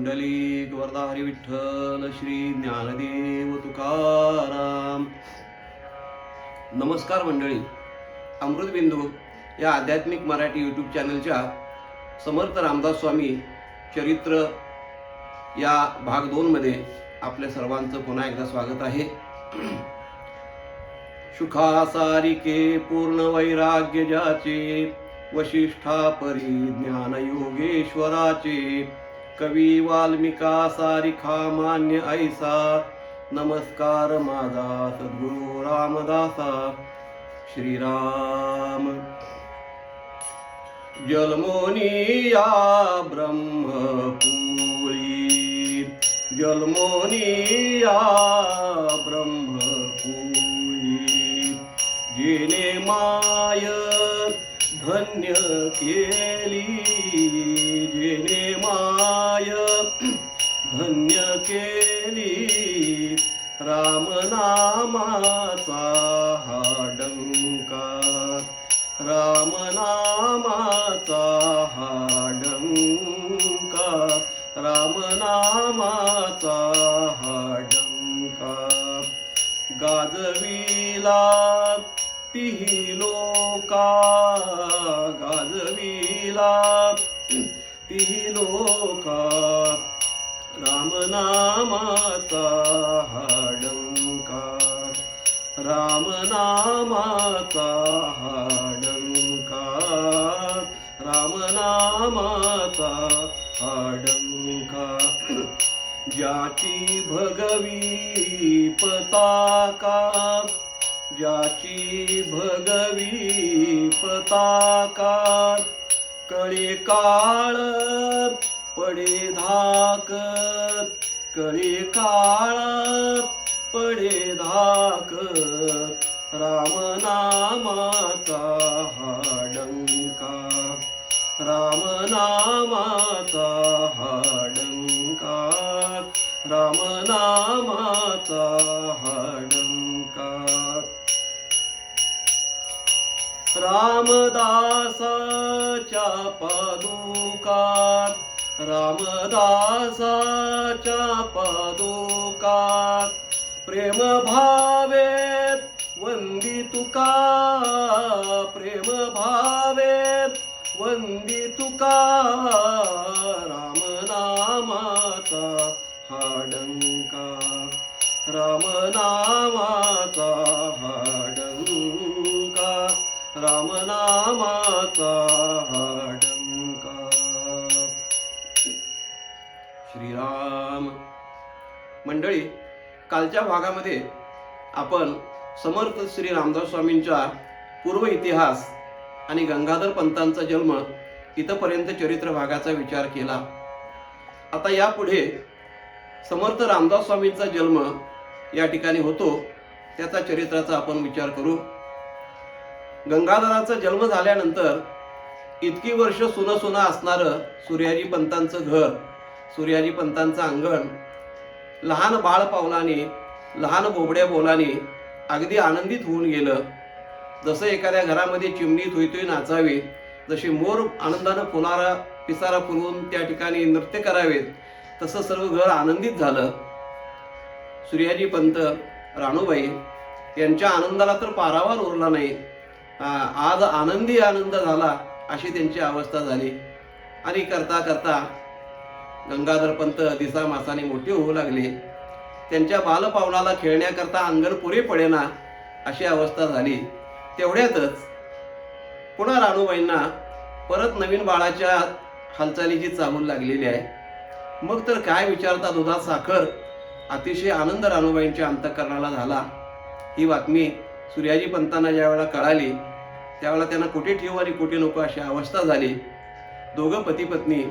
पुंडलिक वरदा हरी विठ्ठल श्री ज्ञानदेव तुकाराम. नमस्कार मंडळी. अमृतबिंदू या आध्यात्मिक मराठी यूट्यूब चॅनलच्या समर्थ रामदास स्वामी चरित्र या भाग 2 मध्ये आपल्या सर्वांचं पुन्हा एकदा स्वागत आहे. सुखासारिके पूर्ण वैराग्य ज्याचे, वशिष्ठा परी ज्ञान योगेश्वराचे, कवी वाल्मिका सारिखा मान्य ऐसा, नमस्कार माझा सद्गुरु रामदासा. श्रीराम. जन्मोनिया ब्रह्मपुरी, जन्मोनिया ब्रह्मपुरी, जेने माय धन्य केली, जेने माय धन्य केली, रामनामाचा हा डंका, रामनामाचा हा डंका, रामनामाचा हा डंका. गाजविला तिही लोका, गाजविला तिही लोका, रामनामाचा हा डंका, रामनामाचा हा डंका, रामनामाचा हा डंका. ज्याची भगवी पताका, ज्याची भगवी पताका, कळे काळ पडे धाक, कळे काळ पडे धाक, रामनामाचा हा डंका, रामनामाचा हा डंका, रामनामाचा हा डंका. रामदासाच्या पादुका, रामदासाच्या पादुका, प्रेम भावेत वंदितुका, प्रेम भावेत वंदितुका, रामनामाचा हा डंका, रामनामाचा हा डंका, रामनामाचा हा डंका. श्रीराम. मंडळी, कालच्या भागामध्ये आपण समर्थ श्री रामदास स्वामींचा पूर्व इतिहास आणि गंगाधर पंतांचा जन्म इथपर्यंत चरित्र भागाचा विचार केला. आता यापुढे समर्थ रामदास स्वामींचा जन्म या ठिकाणी होतो त्याचा चरित्राचा आपण विचार करू. गंगाधराचा जन्म झाल्यानंतर इतकी वर्ष सुनं असणारं सूर्याजी पंतांचं घर, सूर्याजी पंतांचं अंगण लहान बाळ पावलाने, लहान बोबड्या बोलाने अगदी आनंदित होऊन गेलं. जसं एखाद्या घरामध्ये चिमणी थुई नाचावी, जशी मोर आनंदानं फुलारा पिसारा फुलवून त्या ठिकाणी नृत्य करावेत, तसं सर्व घर आनंदित झालं. सूर्याजी पंत, राणूबाई यांच्या आनंदाला तर पारावार उरला नाही. आज आनंदी आनंद झाला अशी त्यांची अवस्था झाली. आणि करता करता गंगाधर पंत दिसा मासाने मोठे होऊ लागले. त्यांच्या बालपावलाला खेळण्याकरता अंगण पुरे पडेना अशी अवस्था झाली. तेवढ्यातच पुन्हा राणूबाईंना परत नवीन बाळाच्या हालचालीची चाहूल लागलेली आहे. मग तर काय विचारता, दुधात साखर अतिशय आनंद राणूबाईंच्या अंतःकरणाला झाला. ही बातमी सूर्याजी पंतांना ज्या वेळेला कळाली त्यावेळेला त्यांना कुठे ठेवू आणि कुठे नको अशी अवस्था झाली. दोघं पती पत्नी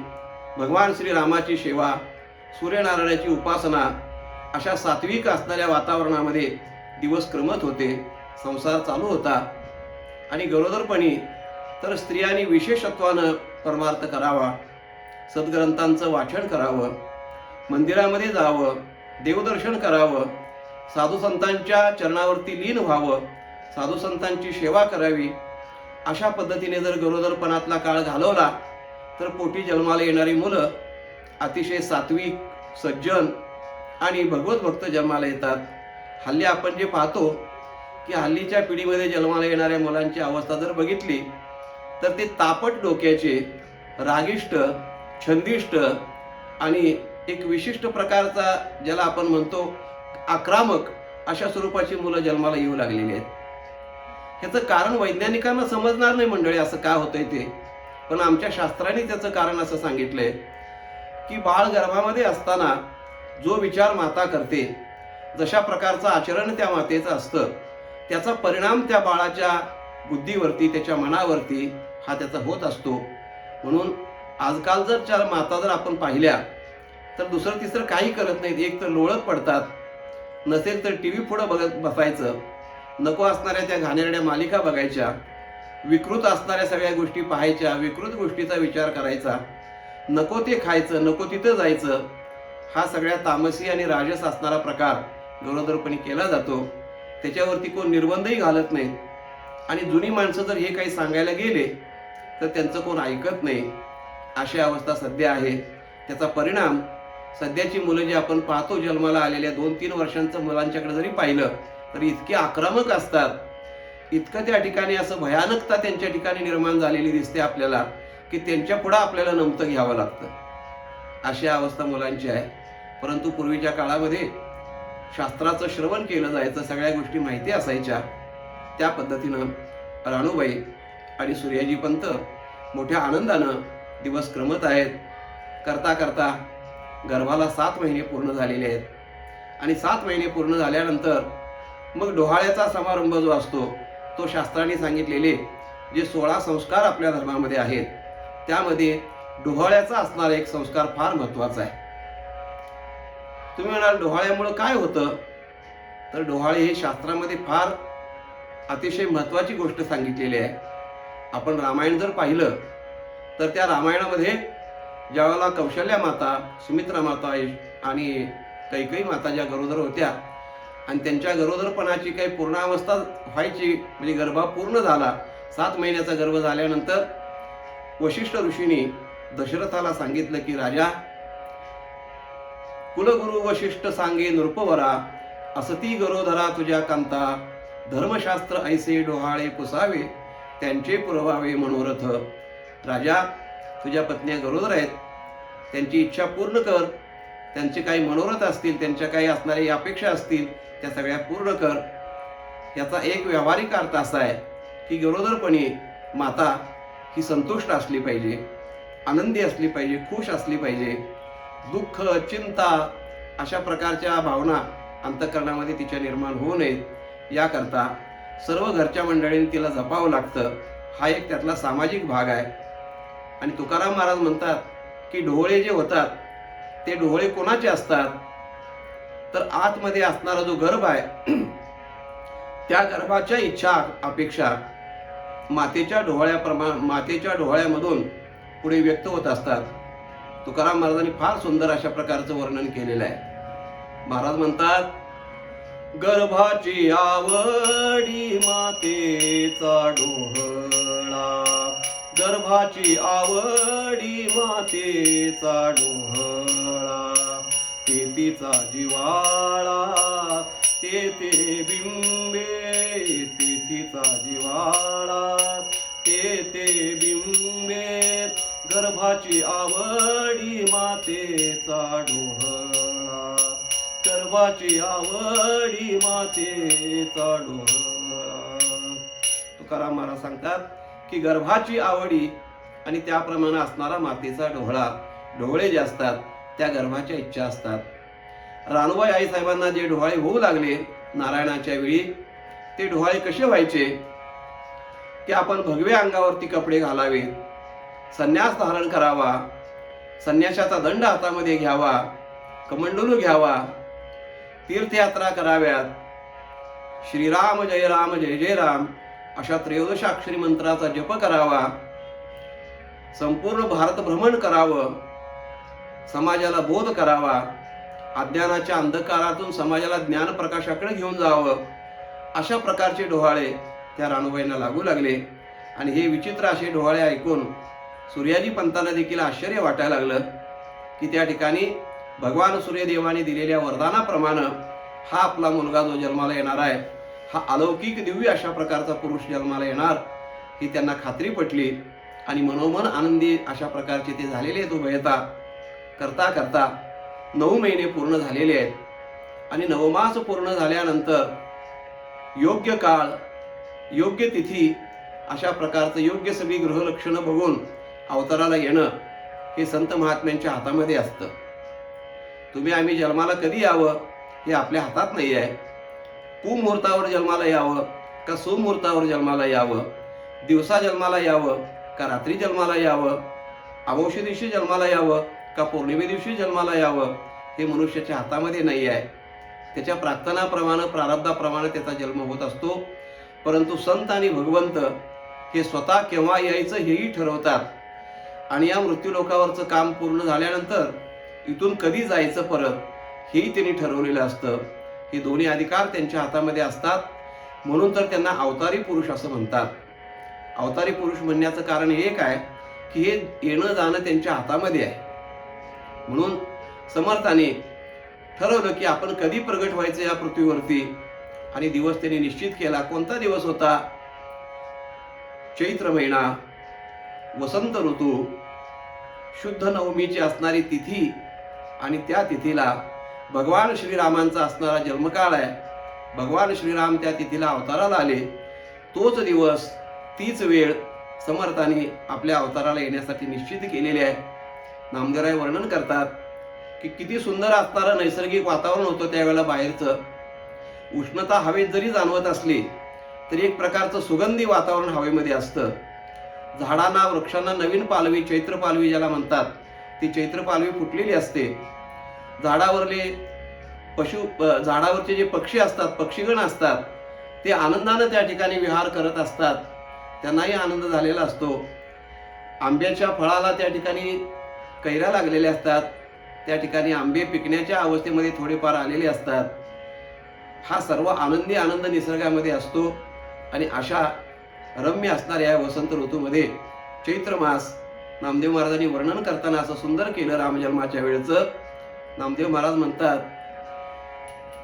भगवान श्रीरामाची सेवा, सूर्यनारायणाची उपासना अशा सात्विक असणाऱ्या वातावरणामध्ये दिवस क्रमत होते. संसार चालू होता. आणि गरोदरपणी तर स्त्रियांनी विशेषत्वानं परमार्थ करावा, सद्ग्रंथांचं वाचन करावं, मंदिरामध्ये जावं, देवदर्शन करावं, साधू संतांच्या चरणावरती लीन व्हावं, साधू संतांची सेवा करावी. अशा पद्धतीने जर गरोदरपणातला काळ घालवला तर पोटी जन्माला येणारी मुलं अतिशय सात्विक, सज्जन आणि भगवत भक्त जन्माला येतात. हल्ली आपण जे पाहतो की हल्लीच्या पिढीमध्ये जन्माला येणाऱ्या मुलांची अवस्था जर बघितली तर ते तापट डोक्याचे, रागिष्ट, छंदिष्ट आणि एक विशिष्ट प्रकारचा, ज्याला आपण म्हणतो आक्रमक, अशा स्वरूपाची मुलं जन्माला येऊ लागलेली आहेत. ह्याचं कारण वैज्ञानिकांना समजणार नाही मंडळी, असं का होतंय ते. पण आमच्या शास्त्रांनी त्याचं कारण असं सांगितलंय की बाळ गर्भामध्ये असताना जो विचार माता करते, जशा प्रकारचं आचरण त्या मातेचं असतं, त्याचा परिणाम त्या बाळाच्या बुद्धीवरती, त्याच्या मनावरती हा त्याचा होत असतो. म्हणून आजकाल जर माता जर आपण पाहिल्या तर दुसरं तिसरं काही करत नाहीत. एक तर लोळत पडतात, नसेल तर टी व्ही पुढं बघत बसायचं, नको असणाऱ्या त्या घाणेरड्या मालिका बघायच्या, विकृत असणाऱ्या सगळ्या गोष्टी पाहायच्या, विकृत गोष्टीचा विचार करायचा, नको ते खायचं, नको तिथं जायचं. हा सगळ्या तामसी आणि राजस असणारा प्रकार गरोदरपणी केला जातो. त्याच्यावरती कोण निर्बंधही घालत नाही. आणि जुनी माणसं जर हे काही सांगायला गेले तर त्यांचं कोण ऐकत नाही. अशी अवस्था सध्या आहे. त्याचा परिणाम सध्याची मुलं जी आपण पाहतो जन्माला आलेल्या 2-3 वर्षांच्या मुलांच्याकडे जरी पाहिलं तर इतके आक्रमक असतात, इतकं त्या ठिकाणी असं भयानकता त्यांच्या ठिकाणी निर्माण झालेली दिसते आपल्याला की त्यांच्या पुढं आपल्याला नमतं घ्यावं लागतं. अशी अवस्था मुलांची आहे. परंतु पूर्वीच्या काळामध्ये शास्त्राचं श्रवण केलं जायचं, सगळ्या गोष्टी माहिती असायच्या. त्या पद्धतीनं राणूबाई आणि सूर्याजी पंत मोठ्या आनंदानं दिवस क्रमत आहेत. करता करता गर्भाला 7 महिने पूर्ण झालेले आहेत. आणि 7 महिने पूर्ण झाल्यानंतर मग डोहाळ्याचा समारंभ जो असतो, तो शास्त्राने सांगितलेले जे 16 संस्कार आपल्या धर्मामध्ये आहेत, त्यामध्ये डोहाळ्याचा असणारा एक संस्कार फार महत्त्वाचा आहे. तुम्ही म्हणाल डोहाळ्यामुळं काय होतं? तर डोहाळे हे शास्त्रामध्ये फार अतिशय महत्त्वाची गोष्ट सांगितलेली आहे. आपण रामायण जर पाहिलं तर त्या रामायणामध्ये ज्यावेळेला कौशल्या माता, सुमित्रा माता आणि कैकेयी माता ज्या गरोदर होत्या आणि त्यांच्या गरोदरपणाची काही पूर्णावस्था व्हायची, म्हणजे गर्भ पूर्ण झाला, 7 महिन्याचा गर्भ झाल्यानंतर वशिष्ठ ऋषींनी दशरथाला सांगितलं की राजा, कुलगुरु वशिष्ठ सांगे नृपवरा, असती गरोधरा तुझ्या कांता, धर्मशास्त्र ऐसे डोहाळे पुसावे, त्यांचे पुरवावे मनोरथ. राजा, तुझ्या पत्न्या गरोदर आहेत, त्यांची इच्छा पूर्ण कर, त्यांचे काही मनोरथ असतील, त्यांच्या काही असणाऱ्या अपेक्षा असतील, त्या सगळ्या पूर्ण कर. याचा एक व्यावहारिक अर्थ असा आहे की गरोदरपणी माता ही संतुष्ट असली पाहिजे, आनंदी असली पाहिजे, खुश असली पाहिजे. दुःख, चिंता अशा प्रकारच्या भावना अंतःकरणामध्ये तिच्या निर्माण होऊ नयेत, याकरता सर्व घरच्या मंडळींनी तिला जपावं लागतं. हा एक त्यातला सामाजिक भाग आहे. आणि तुकाराम महाराज म्हणतात की डोळे जे होतात ते डोळे कोणाचे असतात? तर आतमध्ये असणारा जो गर्भ आहे त्या गर्भाच्या इच्छा, अपेक्षा मातेच्या डोहाळ्यामधून पुढे व्यक्त होत असतात. तुकाराम महाराजांनी फार सुंदर अशा प्रकारचं वर्णन केलेलं आहे. महाराज म्हणतात, गर्भाची आवडी मातेचा डोहळा, गर्भाची आवडी मातेचा डोहळा, तेतीचा जिवाळा तेथे बिंबे, तेथीचा जिवाळा तेथे बिंबे, गर्भाची आवडी मातेचा डोहळा, गर्भाची आवडी मातेचा डोहळा. तुकाराम महाराज सांगतात की गर्भाची आवडी आणि त्याप्रमाणे असणारा मातेचा डोहळा, डोळे जे असतात त्या गर्भाच्या इच्छा असतात. राणूबाई आईसाहेबांना जे डोहाळे होऊ लागले नारायणाच्या वेळी, ते डोहाळे कसे व्हायचे की आपण भगव्या अंगावरती कपडे घालावे, संन्यास धारण करावा, संन्यासाचा दंड हातामध्ये घ्यावा, कमंडलू घ्यावा, तीर्थयात्रा कराव्यात, श्रीराम जय राम जय जय राम अशा 13 अक्षरी मंत्राचा जप करावा, संपूर्ण भारत भ्रमण करावं, समाजाला बोध करावा, अज्ञानाच्या अंधकारातून समाजाला ज्ञान प्रकाशाकडे घेऊन जावं, अशा प्रकारचे डोहाळे त्या राणूबाईंना लागू लागले. आणि हे विचित्र असे डोहाळे ऐकून सूर्याजी पंतांना देखील आश्चर्य वाटायला लागलं की त्या ठिकाणी भगवान सूर्यदेवाने दिलेल्या वरदानाप्रमाणे हा आपला मुलगा जो जन्माला येणार आहे हा अलौकिक दिव्य अशा प्रकारचा पुरुष जन्माला येणार ही त्यांना खात्री पटली आणि मनोमन आनंदी अशा प्रकारचे ते झालेले आहेत उभयता करता करता 9 महिने पूर्ण झालेले आहेत आणि 9 मास पूर्ण झाल्यानंतर योग्य काळ योग्य तिथी अशा प्रकारचं योग्य सगळी ग्रहलक्षणं बघून अवताराला येणं हे संत महात्म्यांच्या हातामध्ये असतं. तुम्ही आम्ही जन्माला कधी यावं हे आपल्या हातात नाही आहे. कुमुहूर्तावर जन्माला यावं का सुमुहूर्तावर जन्माला यावं, दिवसा जन्माला यावं का रात्री जन्माला यावं, अमावस्ये दिवशी जन्माला यावं का पौर्णिमे दिवशी जन्माला यावं हे मनुष्याच्या हातामध्ये नाही आहे. त्याच्या प्रार्थनाप्रमाणे प्रारब्धाप्रमाणे त्याचा जन्म होत असतो. परंतु संत आणि भगवंत हे स्वतः केव्हा यायचं हेही ठरवतात आणि या मृत्यूलोकावरचं काम पूर्ण झाल्यानंतर इथून कधी जायचं परत हेही त्यांनी ठरवलेलं असतं. हे दोन्ही अधिकार त्यांच्या हातामध्ये असतात. म्हणून तर त्यांना अवतारी पुरुष असं म्हणतात. अवतारी पुरुष म्हणण्याचं कारण एक आहे की हे येणं जाणं त्यांच्या हातामध्ये आहे. म्हणून समर्थाने ठरवलं की आपण कधी प्रगट व्हायचं या पृथ्वीवरती आणि दिवस त्यांनी निश्चित केला. कोणता दिवस होता? चैत्र महिना, वसंत ऋतू, शुद्ध नवमीची असणारी तिथी आणि त्या तिथीला भगवान श्रीरामांचा असणारा जन्मकाळ आहे. भगवान श्रीराम त्या तिथीला अवताराला आले. तोच दिवस तीच वेळ समर्थांनी आपल्या अवताराला येण्यासाठी निश्चित केलेली आहे. नामदेवराय वर्णन करतात की किती सुंदर असणारं नैसर्गिक वातावरण होतं त्यावेळेला बाहेरचं. उष्णता हवेत जरी जाणवत असली तरी एक प्रकारचं सुगंधी वातावरण हवेमध्ये असतं. झाडांना वृक्षांना नवीन पालवी, चैत्र पालवी ज्याला म्हणतात, ती चैत्र पालवी फुटलेली असते. झाडावरचे जे पक्षी असतात, पक्षीगण असतात, ते आनंदानं त्या ठिकाणी विहार करत असतात. त्यांनाही आनंद झालेला असतो. आंब्याच्या फळाला त्या ठिकाणी कैऱ्या लागलेल्या असतात. त्या ठिकाणी आंबे पिकण्याच्या अवस्थेमध्ये थोडेफार आलेले असतात. हा सर्व आनंदी आनंद निसर्गामध्ये असतो. आणि अशा रम्य असणाऱ्या वसंत ऋतूमध्ये चैत्र मास नामदेव महाराजांनी वर्णन करताना असं सुंदर केलं रामजन्माच्या वेळेचं. नामदेव महाराज म्हणतात,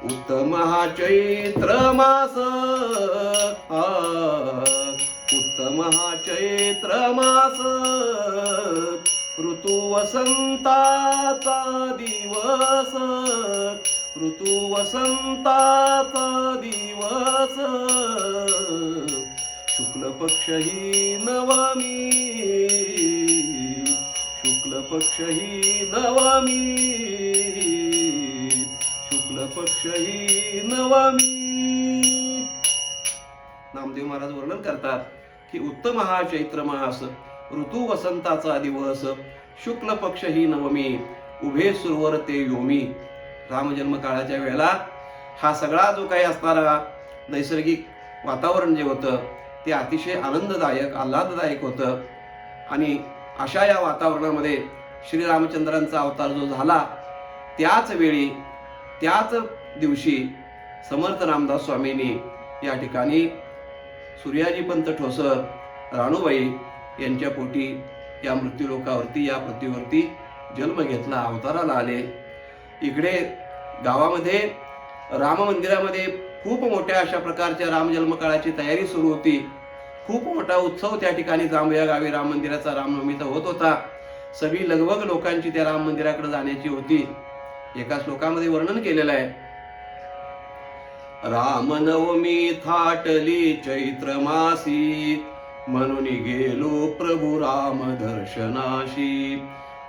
उत्तम हा चैत्र मास, उत्तम हा चैत्र मास, ऋतू वसंताचा दिवस, ऋतू वसंताचा दिवस, शुक्ल पक्ष ही नवमी, शुक्ल पक्ष ही नवमी, शुक्ल पक्ष ही नवमी. नामदेव महाराज वर्णन करतात की उत्तम हा चैत्र मास, ऋतू वसंताचा दिवस, शुक्ल पक्ष ही नवमी, उभे सुरवर ते योमी. रामजन्म काळाच्या वेळेला हा सगळा जो काही असणारा नैसर्गिक वातावरण जे होतं ते अतिशय आनंददायक आल्हाददायक होतं. आणि अशा या वातावरणामध्ये श्रीरामचंद्रांचा अवतार जो झाला त्याच वेळी त्याच दिवशी समर्थ रामदास स्वामींनी या ठिकाणी सूर्याजीपंत ठोसर राणूबाई यांच्या पोटी या मृत्यूलोकावरती या पृथ्वीवरती जन्म घेतला, अवताराला आले. इकडे गावामध्ये राम मंदिरामध्ये खूप मोठ्या अशा प्रकारच्या रामजन्म काळाची तयारी सुरू होती. खूप मोठा उत्सव त्या ठिकाणी जांभया गावी राम मंदिराचा रामनवमीचा होत होता. सगळी लगबग लोकांची त्या राम मंदिराकडे जाण्याची होती. एका श्लोकामध्ये वर्णन केलेलं आहे, रामनवमी थाटली चैत्र मासी, म्हणून गेलो प्रभू राम दर्शनाशी.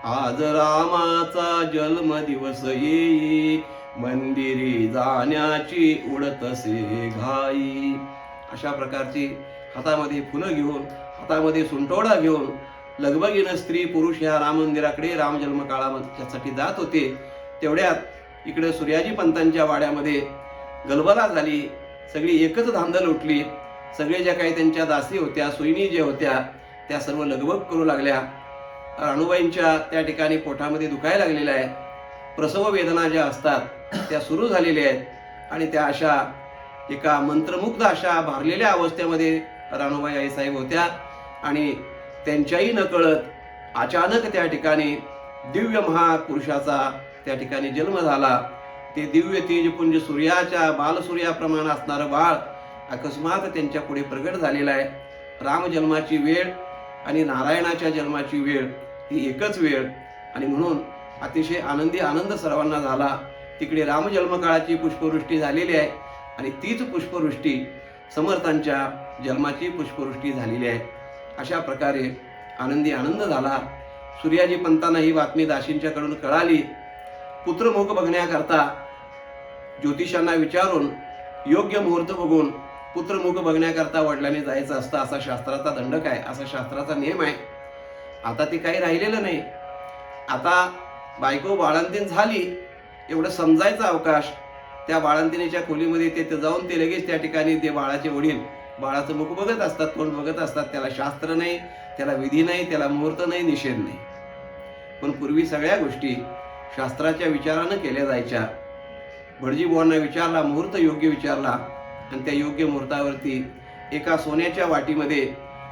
आज रामाचा जन्म दिवस येई, मंदिरी जाण्याची उडतसे घाई. अशा प्रकारची हातामध्ये फुलं घेऊन, हातामध्ये सुंटोडा घेऊन लगबगीनं स्त्री पुरुष या राम मंदिराकडे राम जन्म काळासाठी जात होते. तेवढ्यात इकडे सूर्याजी पंतांच्या वाड्यामध्ये गलबला झाली. सगळी एकच धांदल उठली. सगळे ज्या काही त्यांच्या दासी होत्या, सोयनी ज्या होत्या, त्या सर्व लगबग करू लागल्या. राणूबाईंच्या त्या ठिकाणी पोटामध्ये दुखायला लागलेल्या आहे. प्रसव वेदना ज्या असतात त्या सुरू झालेल्या आहेत आणि त्या अशा एका मंत्रमुग्ध अशा भारलेल्या अवस्थेमध्ये राणूबाई आईसाहेब होत्या. आणि त्यांच्याही नकळत अचानक त्या ठिकाणी दिव्य महापुरुषाचा त्या ठिकाणी जन्म झाला. ते दिव्य तेजपुंज सूर्याच्या बालसूर्याप्रमाणे असणारं बाळ अकस्मात त्यांच्या पुढे प्रगट झालेलं आहे. राम जन्माची वेळ आणि नारायणाच्या जन्माची वेळ ही एकच वेळ, आणि म्हणून अतिशय आनंदी आनंद सर्वांना झाला. तिकडे रामजन्मकाळाची पुष्पवृष्टी झालेली आहे आणि तीच पुष्पवृष्टी समर्थांच्या जन्माची पुष्पवृष्टी झालेली आहे. अशा प्रकारे आनंदी आनंद झाला. सूर्याजी पंतांना ही बातमी दासींच्याकडून कळाली. पुत्रमुख बघण्याकरता ज्योतिषांना विचारून योग्य मुहूर्त बघून पुत्रमुख बघण्याकरता वडिलांनी जायचं असतं, असा शास्त्राचा दंडक आहे, असा शास्त्राचा नियम आहे. आता ते काही राहिलेलं नाही. आता बायको बाळंतीण झाली एवढं समजायचा अवकाश. त्या बाळंतिणीच्या खोलीमध्ये ते जाऊन ते लगेच त्या ठिकाणी ते बाळाचे वडील बाळाचं मुख बघत असतात, तोंड बघत असतात. त्याला शास्त्र नाही, त्याला विधी नाही, त्याला मुहूर्त नाही, निषेध नाही. पण पूर्वी सगळ्या गोष्टी शास्त्राच्या विचारानं केल्या जायच्या. भटजी बुवांना विचारला, मुहूर्त योग्य विचारला, आणि त्या योग्य मुहूर्तावरती एका सोन्याच्या वाटीमध्ये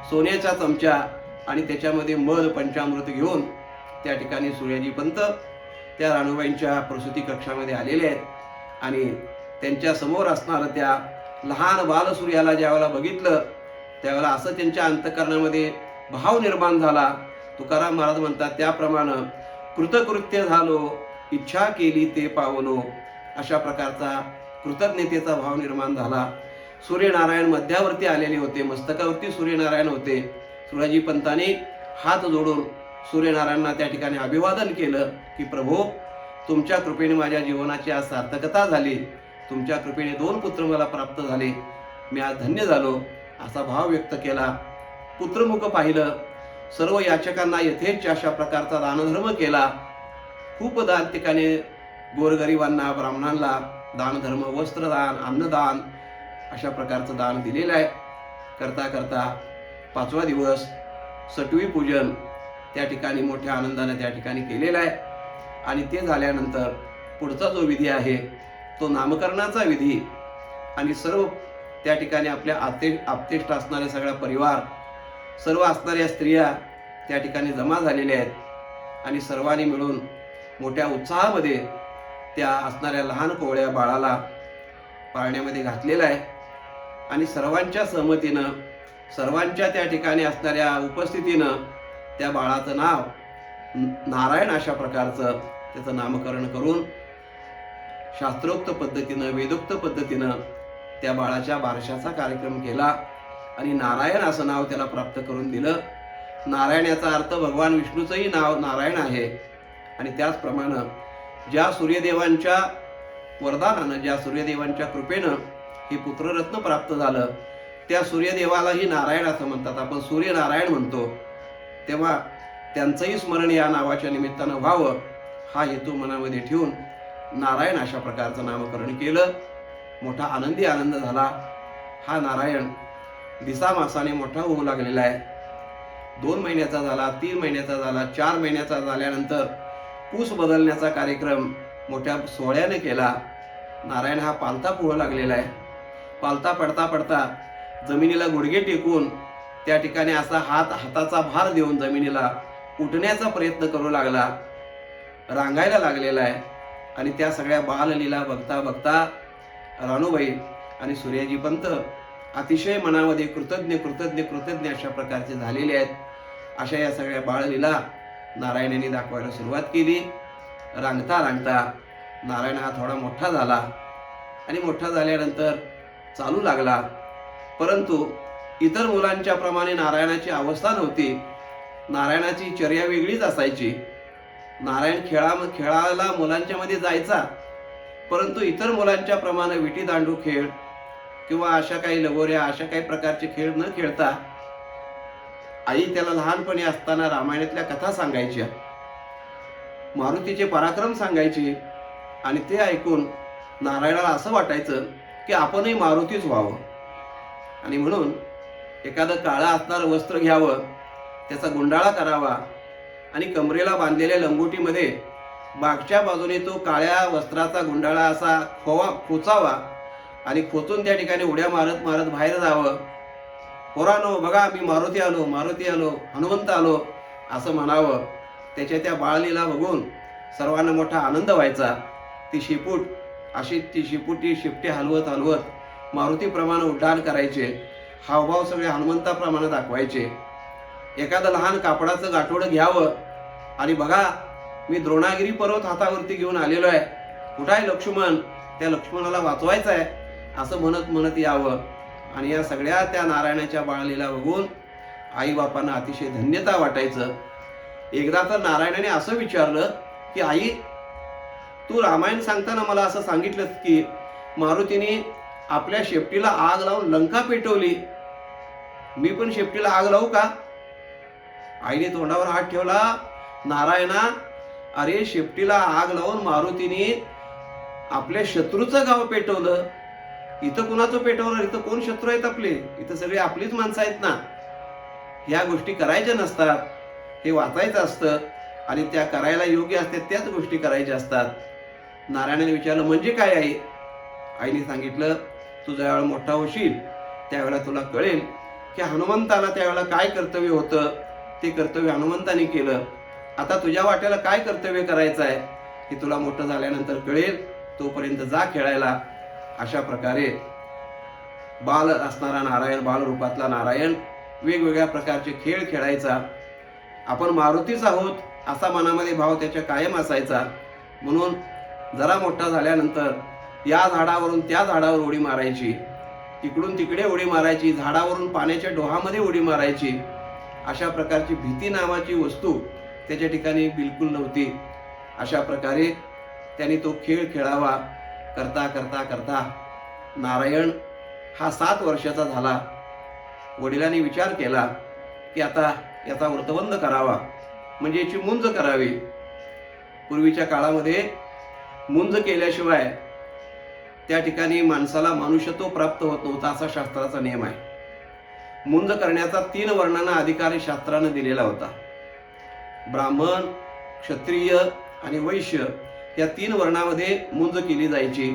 सोन्याचा चमचा आणि त्याच्यामध्ये मध पंचामृत घेऊन त्या ठिकाणी सूर्याजी पंत त्या राणूबाईंच्या प्रसूती कक्षामध्ये आलेले आहेत. आणि त्यांच्या समोर असणारं त्या लहान बालसूर्याला ज्यावेळेला बघितलं त्यावेळेला असं त्यांच्या अंतःकरणामध्ये भाव निर्माण झाला. तुकाराम महाराज म्हणतात त्याप्रमाणे कृतकृत्य झालो, इच्छा केली ते पावलो, अशा प्रकारचा कृतज्ञतेचा भाव निर्माण झाला. सूर्यनारायण मध्यावरती आलेले होते, मस्तकावरती सूर्यनारायण होते. सूर्याजी पंतांनी हात जोडून सूर्यनारायणांना त्या ठिकाणी अभिवादन केलं की प्रभो, तुमच्या कृपेने माझ्या जीवनाची आज सार्थकता झाली. तुमच्या कृपेने 2 पुत्र मला प्राप्त झाले, मी आज धन्य झालो, असा भाव व्यक्त केला. पुत्रमुख पाहिलं. सर्व याचकांना यथेच्छ अशा प्रकारचा दानधर्म केला. खूप दान ठिकाणी गोरगरिबांना, ब्राह्मणांना दानधर्म, वस्त्रदान, अन्नदान अशा प्रकारचं दान दिलेलं आहे. करता करता 5वा दिवस सटवी पूजन त्या ठिकाणी मोठ्या आनंदाने त्या ठिकाणी केलेला आहे. आणि ते झाल्यानंतर पुढचा जो विधी आहे तो नामकरणाचा विधी. आणि सर्व त्या ठिकाणी आपल्या आपतेष्ट असणारे सगळा परिवार, सर्व असणाऱ्या स्त्रिया त्या ठिकाणी जमा झालेल्या आहेत. आणि सर्वांनी मिळून मोठ्या उत्साहामध्ये त्या असणाऱ्या लहान कोवळ्या बाळाला पाळण्यामध्ये घातलेला आहे. आणि सर्वांच्या सहमतीनं, सर्वांच्या त्या ठिकाणी असणाऱ्या उपस्थितीनं त्या बाळाचं नाव नारायण अशा प्रकारचं त्याचं नामकरण करून शास्त्रोक्त पद्धतीनं, वेदोक्त पद्धतीनं त्या बाळाच्या बारशाचा कार्यक्रम केला. आणि नारायण असं नाव त्याला प्राप्त करून दिलं. नारायण याचा अर्थ भगवान विष्णूचंही नाव नारायण आहे. आणि त्याचप्रमाणे ज्या सूर्यदेवांच्या वरदानानं, ज्या सूर्यदेवांच्या कृपेनं हे पुत्ररत्न प्राप्त झालं, त्या सूर्यदेवालाही नारायण असं म्हणतात. आपण सूर्यनारायण म्हणतो, तेव्हा त्यांचंही स्मरण या नावाच्या निमित्तानं व्हावं हा हेतू मनामध्ये ठेवून नारायण अशा प्रकारचं नामकरण केलं. मोठा आनंदी आनंद झाला. हा नारायण दिसामासाने मोठा होऊ लागलेला आहे. 2 महिन्याचा झाला, 3 महिन्याचा झाला, 4 महिन्याचा झाल्यानंतर पूस बदलण्याचा कार्यक्रम मोठ्या सोहळ्याने केला. नारायण हा पालथा पोहू लागलेला आहे. पालथा पडता पडता जमिनीला गुडघे टेकून त्या ठिकाणी असा हाताचा भार देऊन जमिनीला उठण्याचा प्रयत्न करू लागला, रांगायला लागलेला आहे. आणि त्या सगळ्या बाललीला बघता बघता राणूबाई आणि सूर्याजी पंत अतिशय मनामध्ये कृतज्ञ कृतज्ञ कृतज्ञ अशा प्रकारचे झालेले आहेत. अशा या सगळ्या बाळलीला नारायणाने दाखवायला सुरुवात केली. रांगता रांगता नारायण हा थोडा मोठा झाला आणि मोठा झाल्यानंतर चालू लागला. परंतु इतर मुलांच्या प्रमाणे नारायणाची अवस्था नव्हती. नारायणाची चर्या वेगळीच असायची. नारायण खेळायला मुलांच्या मध्ये जायचा, परंतु इतर मुलांच्या प्रमाणे विटी दांडू खेळ किंवा अशा काही लगोऱ्या अशा काही प्रकारचे खेळ न खेळता आई त्याला लहानपणी असताना रामायणातल्या कथा सांगायच्या, मारुतीचे पराक्रम सांगायचे. आणि ते ऐकून नारायणाला असं वाटायचं की आपणही मारुतीच व्हावं. आणि म्हणून एखादं काळं असणारं वस्त्र घ्यावं, त्याचा गुंडाळा करावा आणि कमरेला बांधलेल्या लंगोटीमध्ये मागच्या बाजूने तो काळ्या वस्त्राचा गुंडाळा असा खोचावा आणि खोचून त्या ठिकाणी उड्या मारत मारत बाहेर जावं. पोरानो बघा, मी मारुती आलो, मारुती आलो, हनुमंत आलो असं म्हणावं. त्याच्या त्या बाळलीला बघून सर्वांना मोठा आनंद व्हायचा. ती शेपूट अशी ती शेपटी हलवत हलवत मारुतीप्रमाणे उड्डाण करायचे, हावभाव सगळे हनुमंताप्रमाणे दाखवायचे. एखादं लहान कापडाचं गाठोडं घ्यावं आणि बघा मी द्रोणागिरी पर्वत हातावरती घेऊन आलेलो आहे, कुठं आहे लक्ष्मण, त्या लक्ष्मणाला वाचवायचं आहे असं म्हणत म्हणत यावं. आणि या सगळ्या त्या नारायणाच्या बाळलीला बघून आईबापांना अतिशय धन्यता वाटायचं. एकदा तर नारायणाने असं विचारलं की आई, तू रामायण सांगताना मला असं सांगितलं की मारुतीने आपल्या शेपटीला आग लावून लंका पेटवली, मी पण शेपटीला आग लावू का? आईने तोंडावर हात ठेवला. नारायणा, अरे शेपटीला आग लावून मारुतीने आपल्या शत्रूचं गाव पेटवलं, इथं कुणाचं पेटवलं? इथं कोण शत्रू आहेत आपले? इथं सगळे आपलीच माणसं आहेत ना. ह्या गोष्टी करायच्या नसतात, हे वाचायचं असतं आणि त्या करायला योग्य असतात त्याच गोष्टी करायच्या असतात. नारायणाने विचारलं म्हणजे काय आहे? आईने सांगितलं, तू ज्यावेळेला मोठा होशील त्यावेळेला तुला कळेल की हनुमंताला त्यावेळेला काय कर्तव्य होतं, ते कर्तव्य हनुमंताने केलं. आता तुझ्या वाट्याला काय कर्तव्य करायचं आहे हे तुला मोठं झाल्यानंतर कळेल, तोपर्यंत जा खेळायला. अशा प्रकारे बाल असणारा नारायण, बालरूपातला नारायण वेगवेगळ्या प्रकारचे खेळ खेळायचा. आपण मारुतीच आहोत असा मनामध्ये भाव त्याच्या कायम असायचा. म्हणून जरा मोठा झाल्यानंतर या झाडावरून त्या झाडावर उडी मारायची, तिकडून तिकडे उडी मारायची, झाडावरून पाण्याच्या डोहामध्ये उडी मारायची. अशा प्रकारची भीती नावाची वस्तू त्याच्या ठिकाणी बिलकुल नव्हती. अशा प्रकारे त्यांनी तो खेळ खेळावा. करता करता करता नारायण हा 7 वर्षाचा झाला. वडिलांनी विचार केला की आता याचा व्रतबंध करावा, म्हणजे याची मुंज करावी. पूर्वीच्या काळामध्ये मुंज केल्याशिवाय त्या ठिकाणी माणसाला मनुष्यत्व प्राप्त होत नव्हता असा शास्त्राचा नियम आहे. मुंज करण्याचा 3 वर्णांना अधिकार शास्त्रानं दिलेला होता. ब्राह्मण, क्षत्रिय आणि वैश्य या 3 वर्णामध्ये मुंज केली जायची.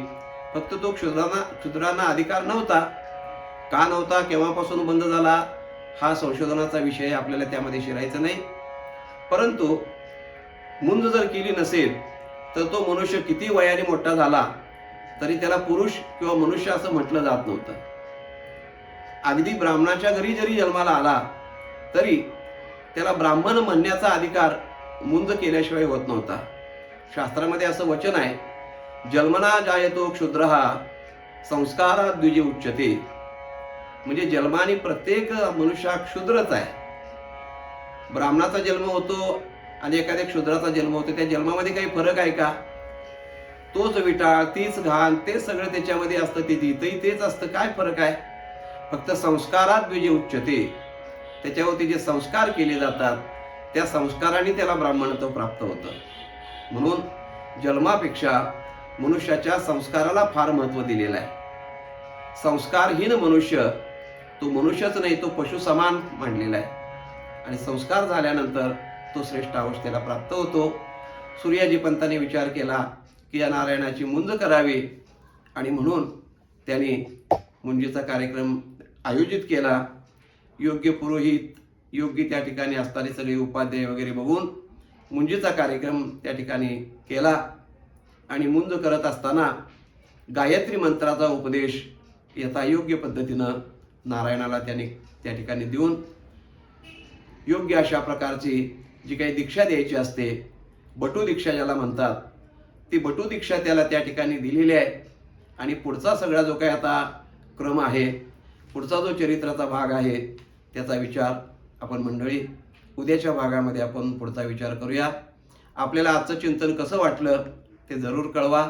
फक्त तो क्षुद्रांना अधिकार नव्हता. का नव्हता, केव्हापासून बंद झाला हा संशोधनाचा विषय, आपल्याला त्यामध्ये शिरायचं नाही. परंतु मुंज जर केली नसेल तर तो मनुष्य किती वयाने मोठा झाला तरी त्याला पुरुष किंवा मनुष्य असं म्हटलं जात नव्हतं. अगदी ब्राह्मणाच्या घरी जरी जन्माला आला तरी त्याला ब्राह्मण म्हणण्याचा अधिकार मुंज केल्याशिवाय होत नव्हता. शास्त्रामध्ये असं वचन आहे, जन्मना जायतो क्षुद्रः संस्कारात द्विज उच्यते. म्हणजे जन्माने प्रत्येक मनुष्य क्षुद्रच आहे. ब्राह्मणाचा जन्म होतो आणि एखाद्या क्षुद्राचा जन्म होतो, त्या जन्मामध्ये काही फरक आहे का? तोच विटाळ, तीच घाण, ते सगळं त्याच्यामध्ये असतं, ते तिथंही तेच असतं. काय फरक आहे? फक्त संस्कारात द्विज उच्यते, त्याच्यावरती जे संस्कार केले जातात त्या संस्काराने त्याला ब्राह्मणत्व प्राप्त होतं. म्हणून जन्मापेक्षा मनुष्याच्या संस्काराला फार महत्त्व दिलेलं आहे. संस्कारहीन मनुष्य तो मनुष्यच नाही, तो पशु समान मानलेला आहे. आणि संस्कार झाल्यानंतर तो श्रेष्ठ अवस्थेला प्राप्त होतो. सूर्याजी पंतांनी विचार केला की या नारायणाची मुंज करावी आणि म्हणून त्यांनी मुंजीचा कार्यक्रम आयोजित केला. योग्य पुरोहित, योग्य त्या ठिकाणी असणारे सगळे उपाध्याय वगैरे बघून मुंजीचा कार्यक्रम त्या ठिकाणी केला. आणि मुंज करत असताना गायत्री मंत्राचा उपदेश यथायोग्य पद्धतीनं नारायणाला त्यांनी त्या ठिकाणी देऊन योग्य अशा प्रकारची जी काही दीक्षा द्यायची असते, बटू दीक्षा ज्याला म्हणतात, ती बटू दीक्षा त्याला त्या ठिकाणी दिलेली आहे. आणि पुढचा सगळा जो काही आता क्रम आहे, पुढचा जो चरित्राचा भाग आहे त्याचा विचार आपण मंडळी उद्याच्या भागामध्ये आपण पुढचा विचार करूया. आपल्याला आजचं चिंतन कसं वाटलं ते जरूर कळवा.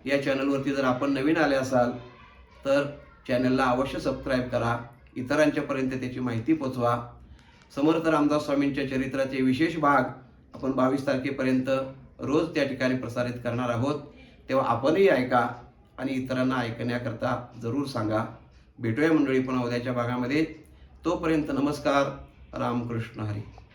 या चॅनलवरती जर आपण नवीन आले असाल तर चॅनलला अवश्य सबस्क्राईब करा, इतरांच्यापर्यंत त्याची माहिती पोचवा. समर्थ रामदास स्वामींच्या चरित्राचे विशेष भाग आपण 22 तारखेपर्यंत रोज त्या ठिकाणी प्रसारित करणार आहोत. तेव्हा आपणही ऐका आणि इतरांना ऐकण्याकरता जरूर सांगा. भेटूया मंडळी पुन्हा उद्याच्या भागामध्ये. तोपर्यंत नमस्कार. रामकृष्ण हरी.